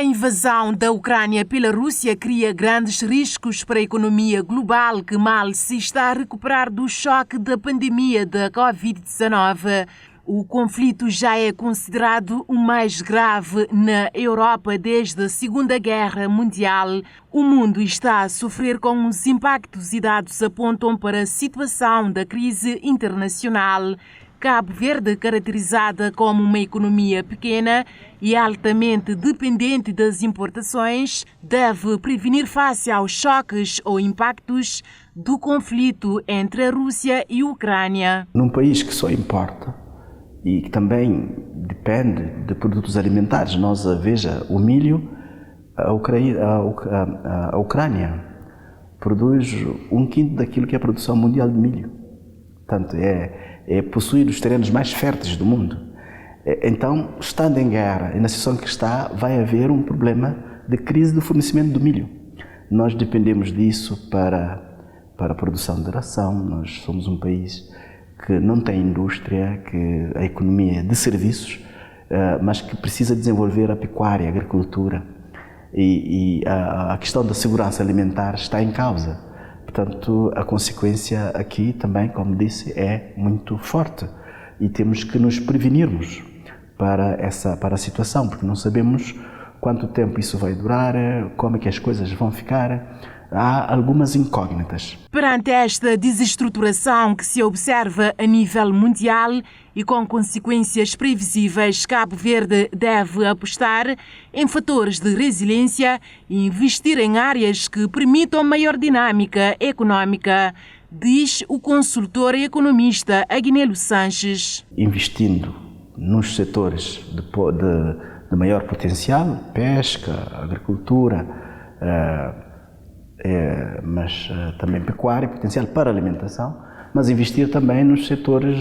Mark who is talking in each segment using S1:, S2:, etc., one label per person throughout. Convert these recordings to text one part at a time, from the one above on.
S1: A invasão da Ucrânia pela Rússia cria grandes riscos para a economia global, que mal se está a recuperar do choque da pandemia da Covid-19. O conflito já é considerado o mais grave na Europa desde a Segunda Guerra Mundial. O mundo está a sofrer com os impactos e dados apontam para a situação da crise internacional. Cabo Verde, caracterizada como uma economia pequena e altamente dependente das importações, deve prevenir face aos choques ou impactos do conflito entre a Rússia e a Ucrânia.
S2: Num país que só importa e que também depende de produtos alimentares, veja, o milho, a Ucrânia produz 1/5 daquilo que é a produção mundial de milho. Portanto, possuir os terrenos mais férteis do mundo. Então, estando em guerra e na situação que está, vai haver um problema de crise do fornecimento do milho. Nós dependemos disso para a produção de ração. Nós somos um país que não tem indústria, que a economia é de serviços, mas que precisa desenvolver a pecuária, a agricultura. E a questão da segurança alimentar está em causa. Portanto, a consequência aqui também, como disse, é muito forte e temos que nos prevenirmos para a situação, porque não sabemos quanto tempo isso vai durar, como é que as coisas vão ficar. Há algumas incógnitas.
S1: Perante esta desestruturação que se observa a nível mundial e com consequências previsíveis, Cabo Verde deve apostar em fatores de resiliência e investir em áreas que permitam maior dinâmica econômica, diz o consultor e economista Agnello Sanches.
S2: Investindo nos setores de maior potencial, pesca, agricultura, mas também pecuária, potencial para alimentação, mas investir também nos setores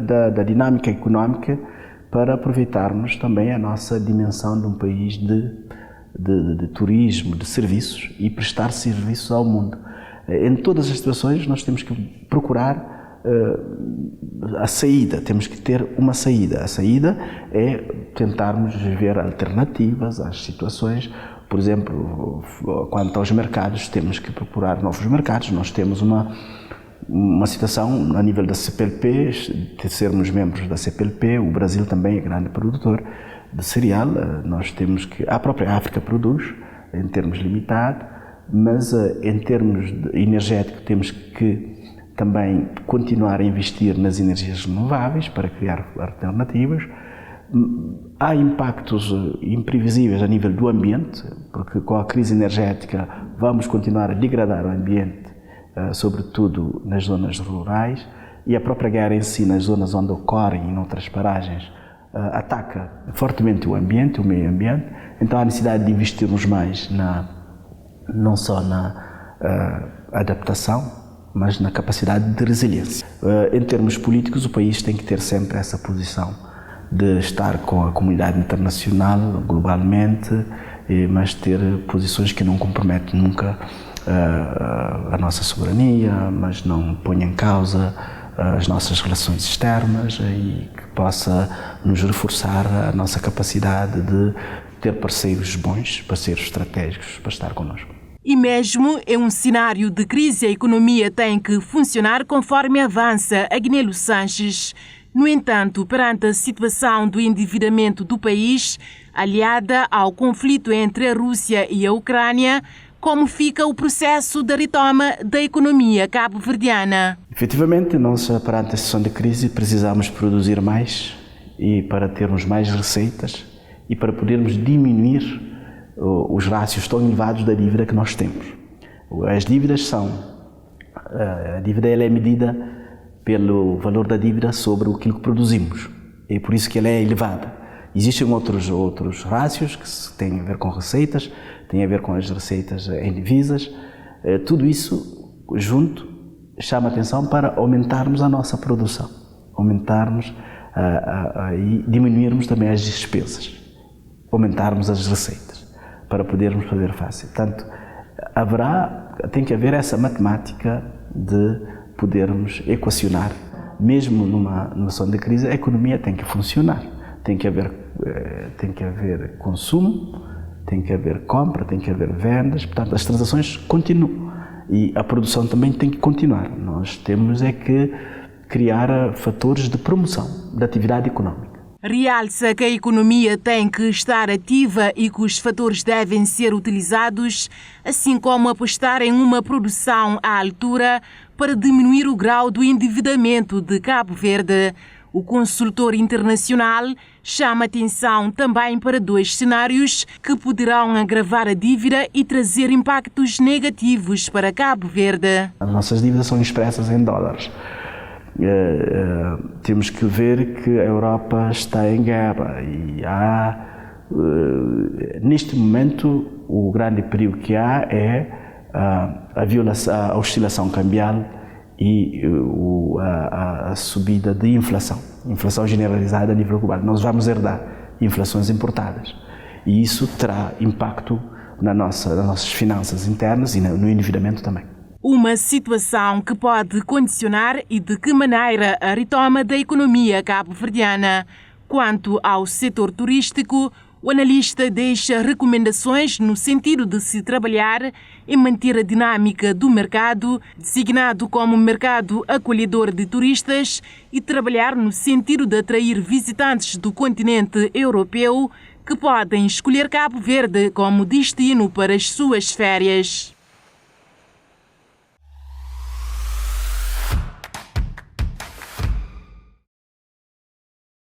S2: da dinâmica económica para aproveitarmos também a nossa dimensão de um país de turismo, de serviços e prestar serviços ao mundo. Em todas as situações nós temos que procurar a saída, temos que ter uma saída. A saída é tentarmos ver alternativas às situações. Por exemplo, quanto aos mercados, temos que procurar novos mercados. Nós temos uma situação a nível da CPLP, de sermos membros da CPLP, o Brasil também é grande produtor de cereal. Nós temos que, a própria África produz, em termos limitados, mas em termos energéticos temos que também continuar a investir nas energias renováveis para criar alternativas. Há impactos imprevisíveis a nível do ambiente, porque com a crise energética vamos continuar a degradar o ambiente, sobretudo nas zonas rurais, e a própria guerra em si, nas zonas onde ocorrem e noutras paragens, ataca fortemente o ambiente, o meio ambiente. Então há necessidade de investirmos mais não só na adaptação, mas na capacidade de resiliência. Em termos políticos, o país tem que ter sempre essa posição de estar com a comunidade internacional, globalmente, mas ter posições que não comprometem nunca a nossa soberania, mas não põem em causa as nossas relações externas e que possa nos reforçar a nossa capacidade de ter parceiros bons, parceiros estratégicos para estar connosco.
S1: E mesmo em um cenário de crise, a economia tem que funcionar conforme avança Agnello Sanches. No entanto, perante a situação do endividamento do país, aliada ao conflito entre a Rússia e a Ucrânia, como fica o processo da retoma da economia cabo-verdiana?
S2: Efetivamente, nós, perante a situação de crise, precisamos produzir mais e para termos mais receitas e para podermos diminuir os rácios tão elevados da dívida que nós temos. As dívidas a dívida ela é medida pelo valor da dívida sobre aquilo que produzimos, e por isso que ela é elevada. Existem outros rácios que têm a ver com receitas, têm a ver com as receitas em divisas. Tudo isso junto chama atenção para aumentarmos a nossa produção, aumentarmos e diminuirmos também as despesas, aumentarmos as receitas, para podermos fazer face. Portanto, tem que haver essa matemática de podermos equacionar, mesmo numa situação de crise, a economia tem que funcionar, tem que haver consumo tem que haver compra, tem que haver vendas, portanto as transações continuam e a produção também tem que continuar. Nós temos é que criar fatores de promoção da atividade econômica.
S1: Realça que a economia tem que estar ativa e que os fatores devem ser utilizados, assim como apostar em uma produção à altura para diminuir o grau do endividamento de Cabo Verde. O consultor internacional chama atenção também para 2 cenários que poderão agravar a dívida e trazer impactos negativos para Cabo Verde.
S2: As nossas dívidas são expressas em dólares. Temos que ver que a Europa está em guerra e há, neste momento, o grande perigo que há é a oscilação cambial e a subida de inflação generalizada a nível global. Nós vamos herdar inflações importadas e isso terá impacto nas nossas finanças internas e no endividamento também.
S1: Uma situação que pode condicionar e de que maneira a retoma da economia cabo-verdiana. Quanto ao setor turístico, o analista deixa recomendações no sentido de se trabalhar em manter a dinâmica do mercado, designado como mercado acolhedor de turistas, e trabalhar no sentido de atrair visitantes do continente europeu que podem escolher Cabo Verde como destino para as suas férias.